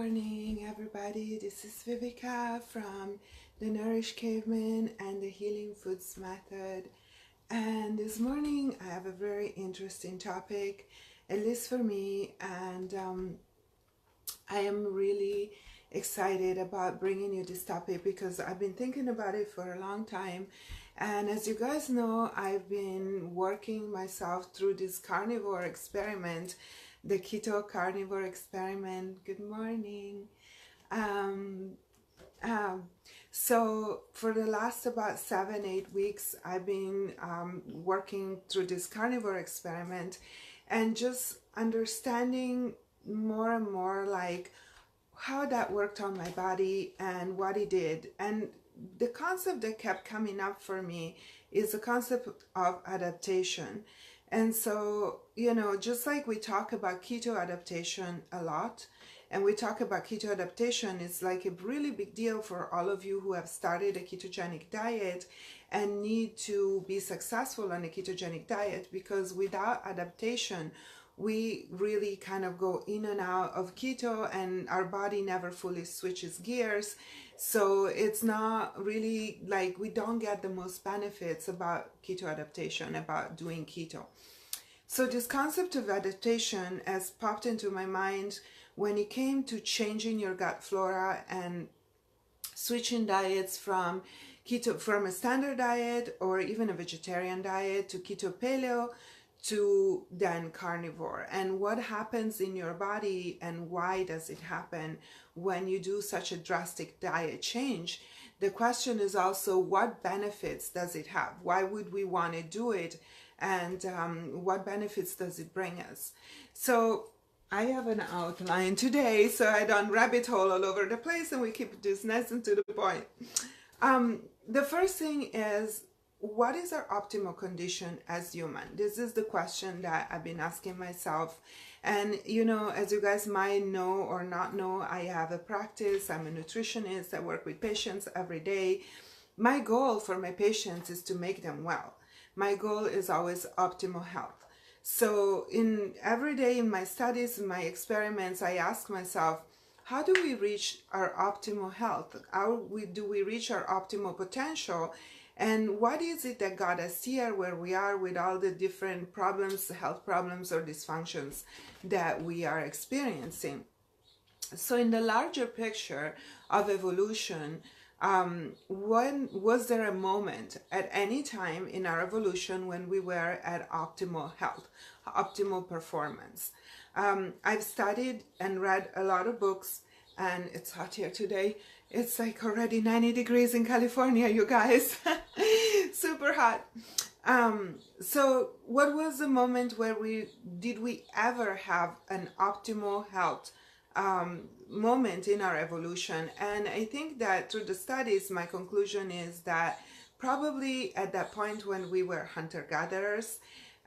morning, everybody. This is Vivica from the Nourish Caveman and the Healing Foods Method. And this morning I have a very interesting topic, at least for me, and I am really excited about bringing you this topic because I've been thinking about it for a long time. And as you guys know, I've been working myself through this carnivore experiment, the keto carnivore experiment. Good morning. Um, so for the last about 7-8 weeks, I've been working through this carnivore experiment and just understanding more and more like how that worked on my body and what it did. And the concept that kept coming up for me is the concept of adaptation. And so, you know, just like we talk about keto adaptation a lot, and we talk about keto adaptation, it's like a really big deal for all of you who have started a ketogenic diet and need to be successful on a ketogenic diet, because without adaptation, we really kind of go in and out of keto and our body never fully switches gears. So it's not really like we don't get the most benefits about keto adaptation, about doing keto. So this concept of adaptation has popped into my mind when it came to changing your gut flora and switching diets from keto, from a standard diet or even a vegetarian diet to keto paleo to then carnivore, and what happens in your body and why does it happen when you do such a drastic diet change. The question is also, what benefits does it have? Why would we want to do it? And what benefits does it bring us? So I have an outline today so I don't rabbit hole all over the place and we keep this nice and to the point. The first thing is, what is our optimal condition as human? This is the question that I've been asking myself. And you know, as you guys might know or not know, I have a practice. I'm a nutritionist. I work with patients every day. My goal for my patients is to make them well. My goal is always optimal health. So in every day in my studies, in my experiments, I ask myself, how do we reach our optimal health? How do we reach our optimal potential? And what is it that got us here where we are with all the different problems, health problems or dysfunctions that we are experiencing? So in the larger picture of evolution, when was there a moment at any time in our evolution when we were at optimal health, optimal performance? I've studied and read a lot of books, and it's hot here today. It's like already 90 degrees in California, you guys. Super hot. So what was the moment where did we ever have an optimal health moment in our evolution? And I think that through the studies, my conclusion is that probably at that point when we were hunter-gatherers,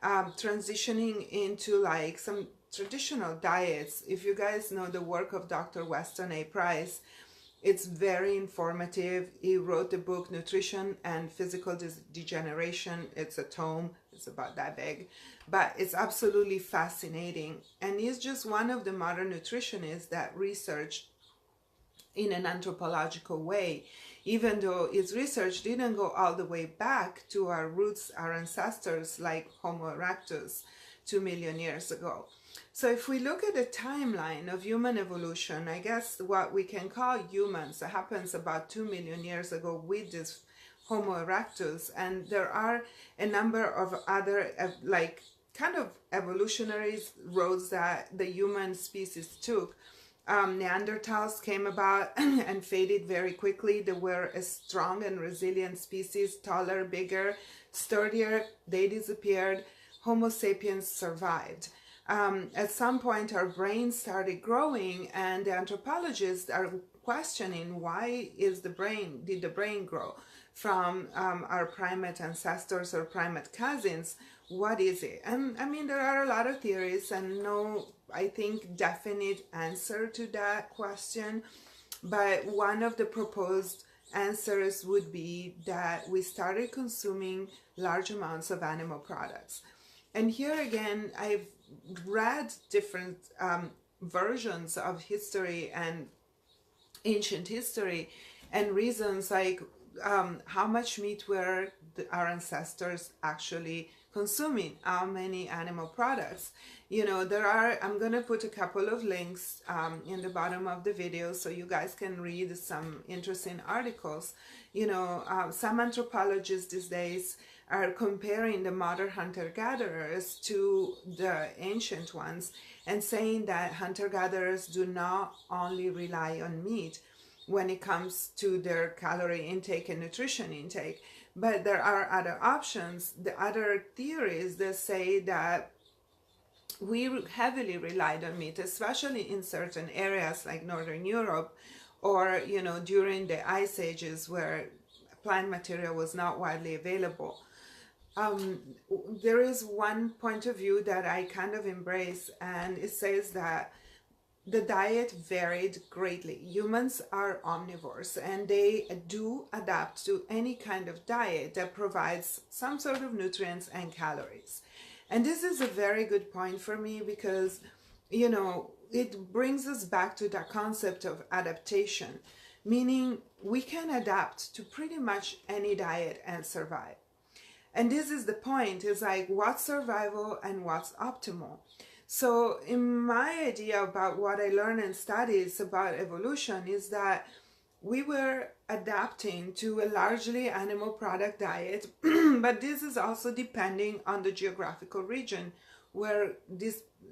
transitioning into like some traditional diets. If you guys know the work of Dr. Weston A. Price, it's very informative. He wrote the book Nutrition and Physical Degeneration. It's a tome. It's about that big, but it's absolutely fascinating. And he's just one of the modern nutritionists that researched in an anthropological way, even though his research didn't go all the way back to our roots, our ancestors like Homo erectus 2 million years ago. So if we look at the timeline of human evolution, I guess what we can call humans happens about 2 million years ago with this Homo erectus, and there are a number of other like kind of evolutionary roads that the human species took. Neanderthals came about and faded very quickly. They were a strong and resilient species, taller, bigger, sturdier. They disappeared. Homo sapiens survived. At some point our brains started growing, and the anthropologists are questioning, why did the brain grow from our primate ancestors or primate cousins? What is it? And I mean, there are a lot of theories and no, I think, definite answer to that question, but one of the proposed answers would be that we started consuming large amounts of animal products. And here again, I've read different versions of history and ancient history, and reasons like how much meat were our ancestors actually consuming, how many animal products. You know, there are, I'm going to put a couple of links in the bottom of the video so you guys can read some interesting articles. You know, some anthropologists these days are comparing the modern hunter-gatherers to the ancient ones and saying that hunter-gatherers do not only rely on meat when it comes to their calorie intake and nutrition intake, but there are other options, the other theories that say that we heavily relied on meat, especially in certain areas like Northern Europe, or, you know, during the ice ages where plant material was not widely available. There is one point of view that I kind of embrace, and it says that the diet varied greatly. Humans are omnivores, and they do adapt to any kind of diet that provides some sort of nutrients and calories. And this is a very good point for me because, you know, it brings us back to the concept of adaptation, meaning we can adapt to pretty much any diet and survive. And this is the point, is like what's survival and what's optimal. So in my idea about what I learned in studies about evolution is that we were adapting to a largely animal product diet, but this is also depending on the geographical region where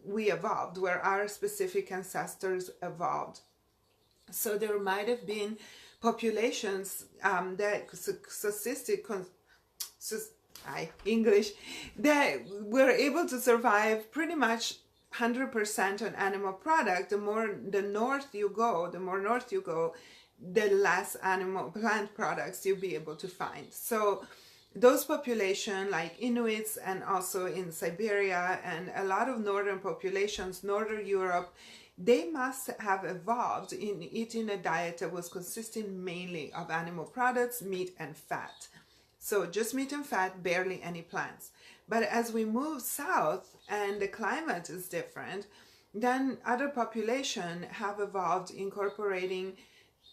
we evolved, where our specific ancestors evolved. So there might have been populations that that were able to survive pretty much 100% on animal product. The more north you go, the less animal plant products you'll be able to find. So those populations like Inuits, and also in Siberia and a lot of northern populations, Northern Europe, they must have evolved in eating a diet that was consisting mainly of animal products, meat and fat. So just meat and fat, barely any plants. But as we move south and the climate is different, then other populations have evolved incorporating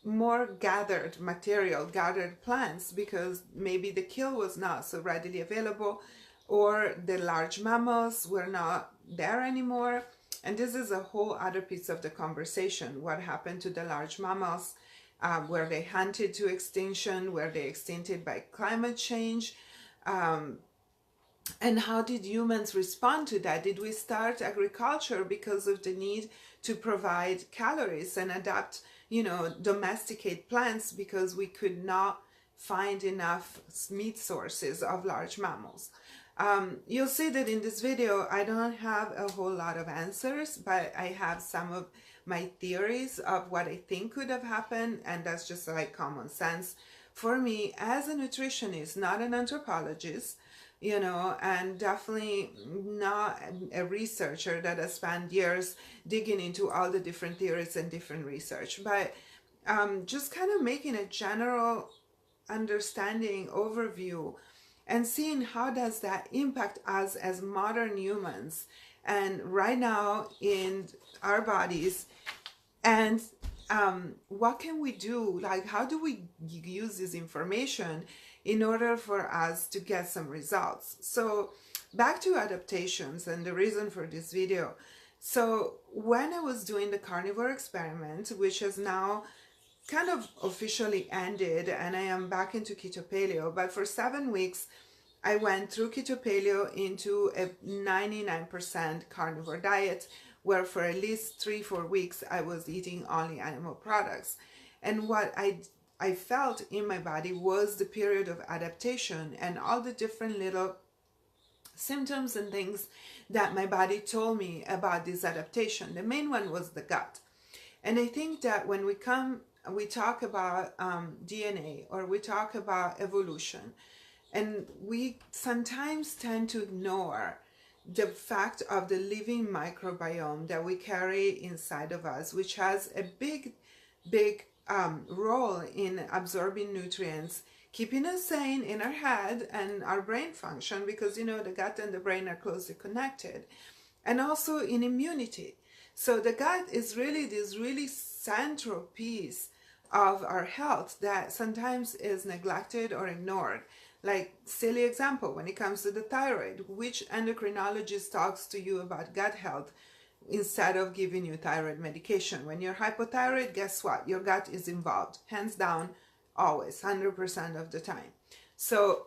more gathered material, gathered plants, because maybe the kill was not so readily available, or the large mammals were not there anymore. And this is a whole other piece of the conversation. What happened to the large mammals? Were they hunted to extinction? Were they extincted by climate change? And how did humans respond to that? Did we start agriculture because of the need to provide calories and adapt, you know, domesticate plants because we could not find enough meat sources of large mammals? You'll see that in this video, I don't have a whole lot of answers, but I have some of my theories of what I think could have happened, and that's just like common sense for me as a nutritionist, not an anthropologist, you know, and definitely not a researcher that has spent years digging into all the different theories and different research, but just kind of making a general understanding overview and seeing how does that impact us as modern humans and right now in our bodies, and what can we do, like how do we use this information in order for us to get some results. So back to adaptations and the reason for this video. So when I was doing the carnivore experiment, which has now kind of officially ended, and I am back into keto paleo, but for 7 weeks I went through keto paleo into a 99% carnivore diet, where for at least 3-4 weeks I was eating only animal products. And what I felt in my body was the period of adaptation and all the different little symptoms and things that my body told me about this adaptation. The main one was the gut. And I think that when we talk about DNA, or we talk about evolution, and we sometimes tend to ignore the fact of the living microbiome that we carry inside of us, which has a big role in absorbing nutrients, keeping us sane in our head and our brain function, because, you know, the gut and the brain are closely connected, and also in immunity. So the gut is really this really central piece of our health that sometimes is neglected or ignored. Like, silly example, when it comes to the thyroid, which endocrinologist talks to you about gut health instead of giving you thyroid medication? When you're hypothyroid, guess what? Your gut is involved, hands down, always, 100% of the time. So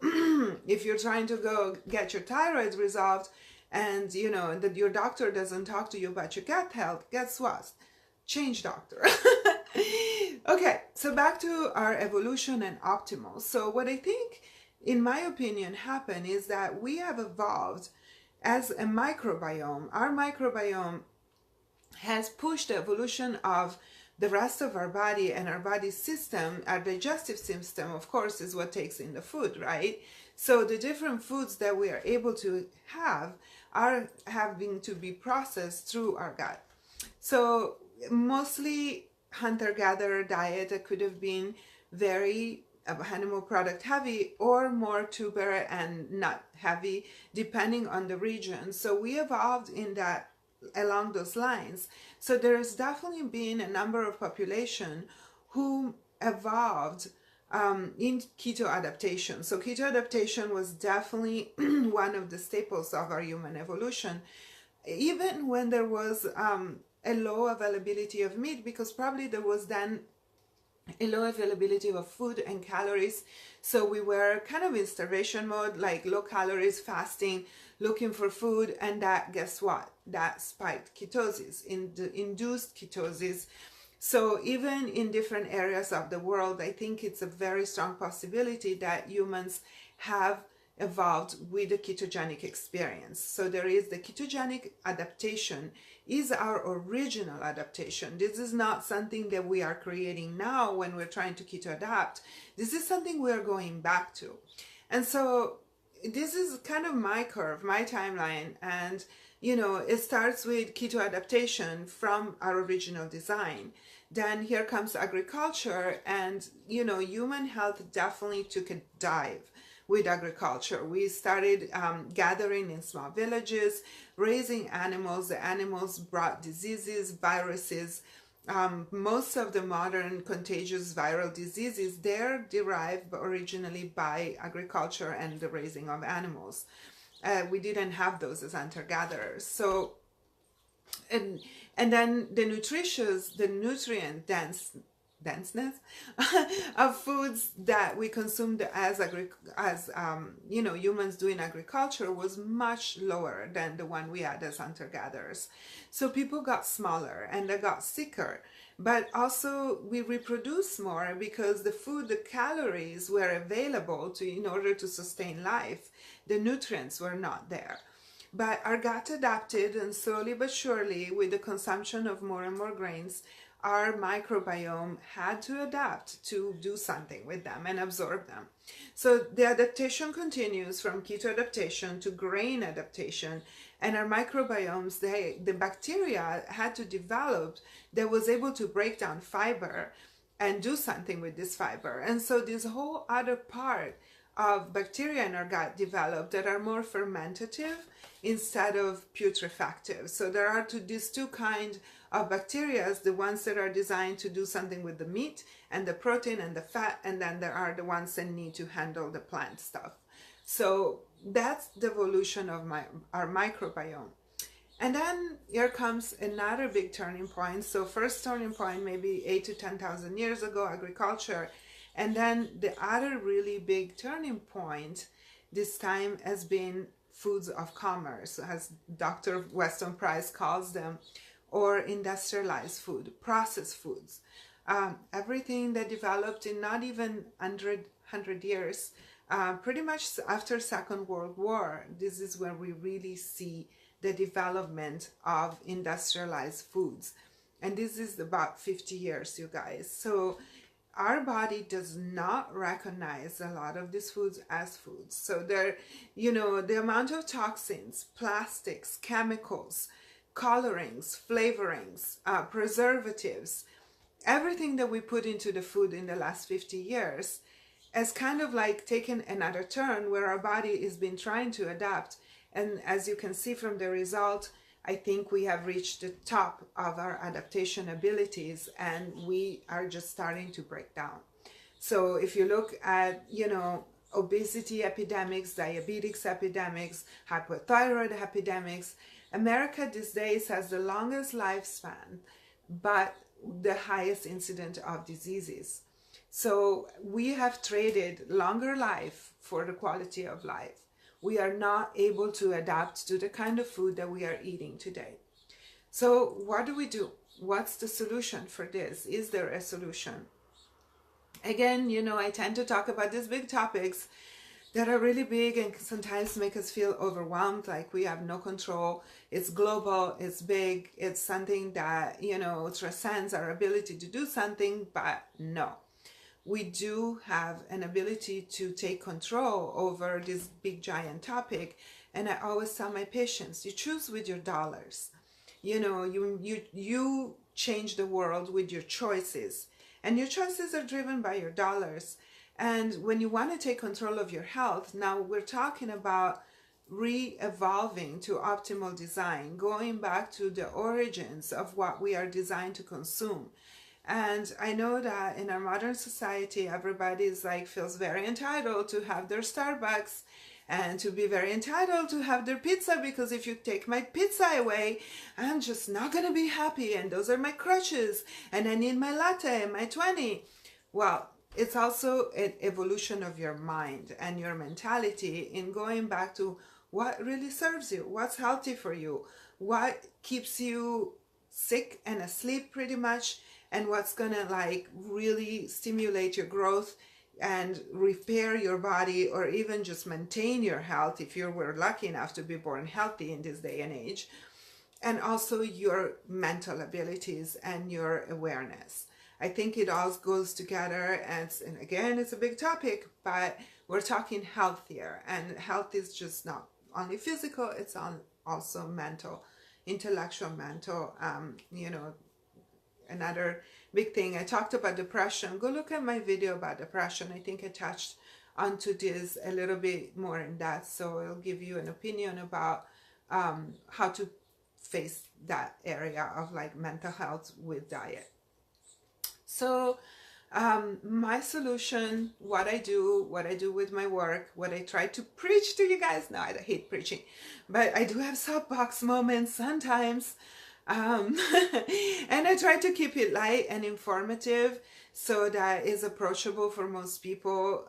if you're trying to go get your thyroid resolved and you know that your doctor doesn't talk to you about your gut health, guess what? Change doctor. Okay, so back to our evolution and optimal. So what I think, in my opinion, happened is that we have evolved as a microbiome. Our microbiome has pushed the evolution of the rest of our body, and our body system, our digestive system, of course, is what takes in the food, right? So the different foods that we are able to have are having to be processed through our gut. So mostly hunter-gatherer diet that could have been very animal product heavy or more tuber and nut heavy, depending on the region. So we evolved in that along those lines. So there's definitely been a number of population who evolved in keto adaptation. So keto adaptation was definitely one of the staples of our human evolution, even when there was a low availability of meat, because probably there was then a low availability of food and calories. So we were kind of in starvation mode, like low calories, fasting, looking for food, and that, guess what? That spiked ketosis, induced ketosis. So even in different areas of the world, I think it's a very strong possibility that humans have evolved with a ketogenic experience. So there is the ketogenic adaptation is our original adaptation. This is not something that we are creating now when we're trying to keto adapt. This is something we're going back to. And so this is kind of my curve, my timeline, and you know, it starts with keto adaptation from our original design. Then here comes agriculture, and you know, human health definitely took a dive with agriculture. We started gathering in small villages, raising animals. The animals brought diseases, viruses. Most of the modern contagious viral diseases, they're derived originally by agriculture and the raising of animals. We didn't have those as hunter-gatherers. So, and then the nutrient denseness of foods that we consumed as you know, humans doing agriculture was much lower than the one we had as hunter-gatherers. So people got smaller and they got sicker, but also we reproduced more because the food, the calories were available to in order to sustain life. The nutrients were not there. But our gut adapted, and slowly but surely, with the consumption of more and more grains, our microbiome had to adapt to do something with them and absorb them. So the adaptation continues from keto adaptation to grain adaptation, and our microbiomes, the bacteria had to develop that was able to break down fiber and do something with this fiber. And so this whole other part of bacteria in our gut developed that are more fermentative instead of putrefactive. So there are these two kinds of bacteria, the ones that are designed to do something with the meat and the protein and the fat, and then there are the ones that need to handle the plant stuff. So that's the evolution of our microbiome. And then here comes another big turning point. So first turning point, maybe 8,000 to 10,000 years ago, agriculture. And then the other really big turning point this time has been foods of commerce, as Dr. Weston Price calls them, or industrialized food, processed foods. Everything that developed in not even 100 years, pretty much after Second World War, this is where we really see the development of industrialized foods. And this is about 50 years, you guys. So our body does not recognize a lot of these foods as foods. So there, you know, the amount of toxins, plastics, chemicals, colorings, flavorings, preservatives, everything that we put into the food in the last 50 years has kind of like taken another turn where our body has been trying to adapt. And as you can see from the result, I think we have reached the top of our adaptation abilities, and we are just starting to break down. So if you look at, obesity epidemics, diabetes epidemics, hypothyroid epidemics, America these days has the longest lifespan, but the highest incident of diseases. So we have traded longer life for the quality of life. We are not able to adapt to the kind of food that we are eating today. So what do? What's the solution for this? Is there a solution? Again, I tend to talk about these big topics that are really big and sometimes make us feel overwhelmed, like we have no control. It's global, it's big, it's something that, transcends our ability to do something, but no. We do have an ability to take control over this big giant topic. And I always tell my patients, you choose with your dollars. You change the world with your choices. And your choices are driven by your dollars. And when you want to take control of your health, now we're talking about re-evolving to optimal design, going back to the origins of what we are designed to consume. And I know that in our modern society, everybody feels very entitled to have their Starbucks and to be very entitled to have their pizza, because if you take my pizza away, I'm just not going to be happy. And those are my crutches. And I need my latte and my 20. Well, it's also an evolution of your mind and your mentality in going back to what really serves you, what's healthy for you, what keeps you sick and asleep pretty much, and what's gonna really stimulate your growth and repair your body, or even just maintain your health if you were lucky enough to be born healthy in this day and age. And also your mental abilities and your awareness. I think it all goes together, and again, it's a big topic, but we're talking health here, and health is just not only physical, it's also mental, intellectual, mental, another big thing. I talked about depression. Go look at my video about depression. I think I touched onto this a little bit more in depth, so it'll give you an opinion about how to face that area of mental health with diet. So my solution, what I do with my work, what I try to preach to you guys. No, I hate preaching, but I do have soapbox moments sometimes. And I try to keep it light and informative so that is approachable for most people.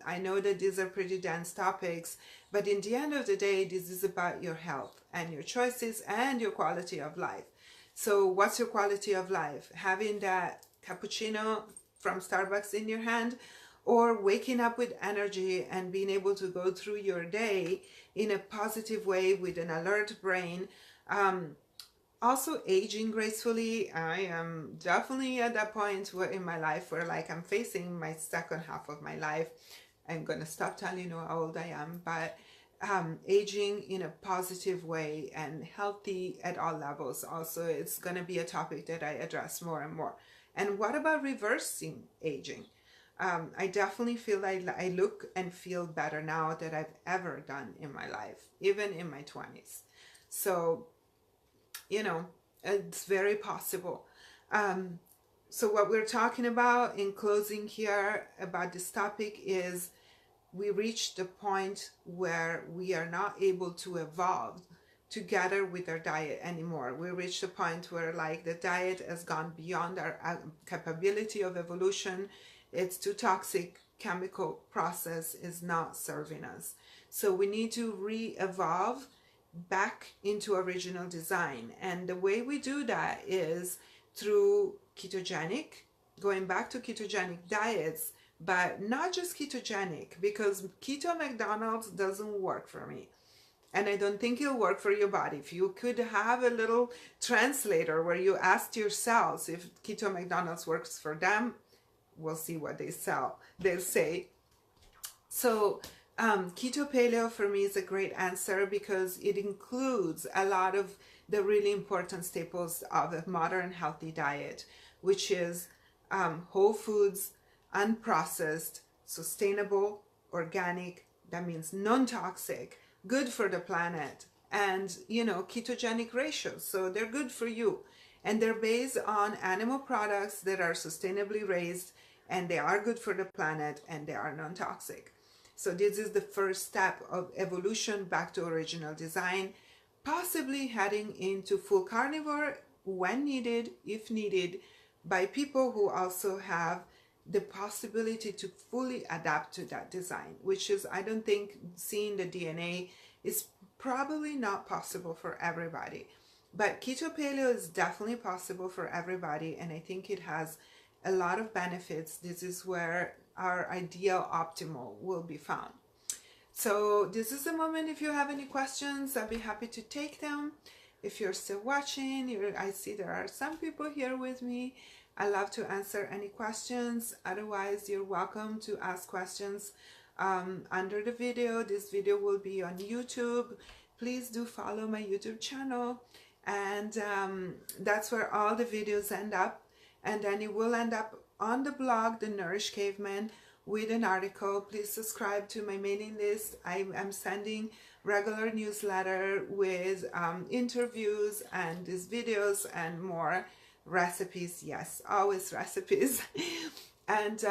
I know that these are pretty dense topics, but in the end of the day, this is about your health and your choices and your quality of life. So what's your quality of life? Having that cappuccino from Starbucks in your hand, or waking up with energy and being able to go through your day in a positive way with an alert brain. Also aging gracefully. I am definitely at that point in my life where I'm facing my second half of my life. I'm gonna stop telling you how old I am, but aging in a positive way and healthy at all levels. Also, it's gonna be a topic that I address more and more. And what about reversing aging? I definitely feel like I look and feel better now than I've ever done in my life, even in my 20s. So, it's very possible. So what we're talking about in closing here about this topic is we reached the point where we are not able to evolve together with our diet anymore. We reached a point where the diet has gone beyond our capability of evolution. It's too toxic. Chemical process is not serving us. So we need to re-evolve back into original design. And the way we do that is through ketogenic, going back to ketogenic diets, but not just ketogenic, because keto McDonald's doesn't work for me. And I don't think it'll work for your body. If you could have a little translator where you asked yourselves if keto McDonald's works for them, we'll see what they'll say. So keto paleo for me is a great answer because it includes a lot of the really important staples of a modern healthy diet, which is whole foods, unprocessed, sustainable, organic, that means non-toxic, good for the planet, and, you know, ketogenic ratios. So they're good for you. And they're based on animal products that are sustainably raised, and they are good for the planet, and they are non-toxic. So this is the first step of evolution back to original design, possibly heading into full carnivore when needed, if needed, by people who also have the possibility to fully adapt to that design, which is, I don't think, seeing the DNA is probably not possible for everybody. But keto paleo is definitely possible for everybody, and I think it has a lot of benefits. This is where our ideal optimal will be found. So this is the moment. If you have any questions, I'll be happy to take them. If you're still watching, I see there are some people here with me. I love to answer any questions. Otherwise, you're welcome to ask questions under the video. This video will be on YouTube. Please do follow my YouTube channel, and that's where all the videos end up. And then it will end up on the blog, The Nourished Caveman, with an article. Please subscribe to my mailing list. I am sending regular newsletter with interviews and these videos and more recipes. Yes, always recipes. And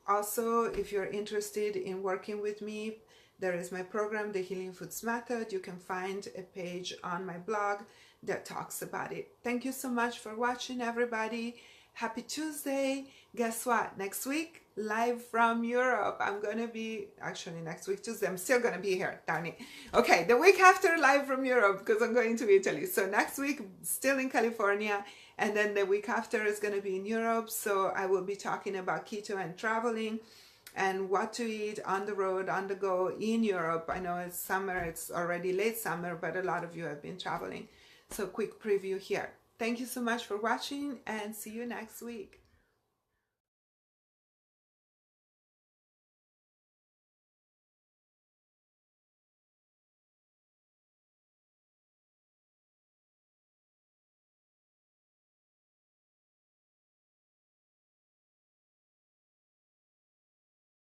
also, if you're interested in working with me, there is my program, The Healing Foods Method. You can find a page on my blog that talks about it. Thank you so much for watching, everybody. Happy Tuesday. Guess what? Next week, live from Europe. I'm going to be, actually next week, Tuesday, I'm still going to be here. Darn it. Okay, the week after, live from Europe, because I'm going to Italy. So next week, still in California. And then the week after is going to be in Europe. So I will be talking about keto and traveling and what to eat on the road, on the go in Europe. I know it's summer, it's already late summer, but a lot of you have been traveling. So quick preview here. Thank you so much for watching, and see you next week.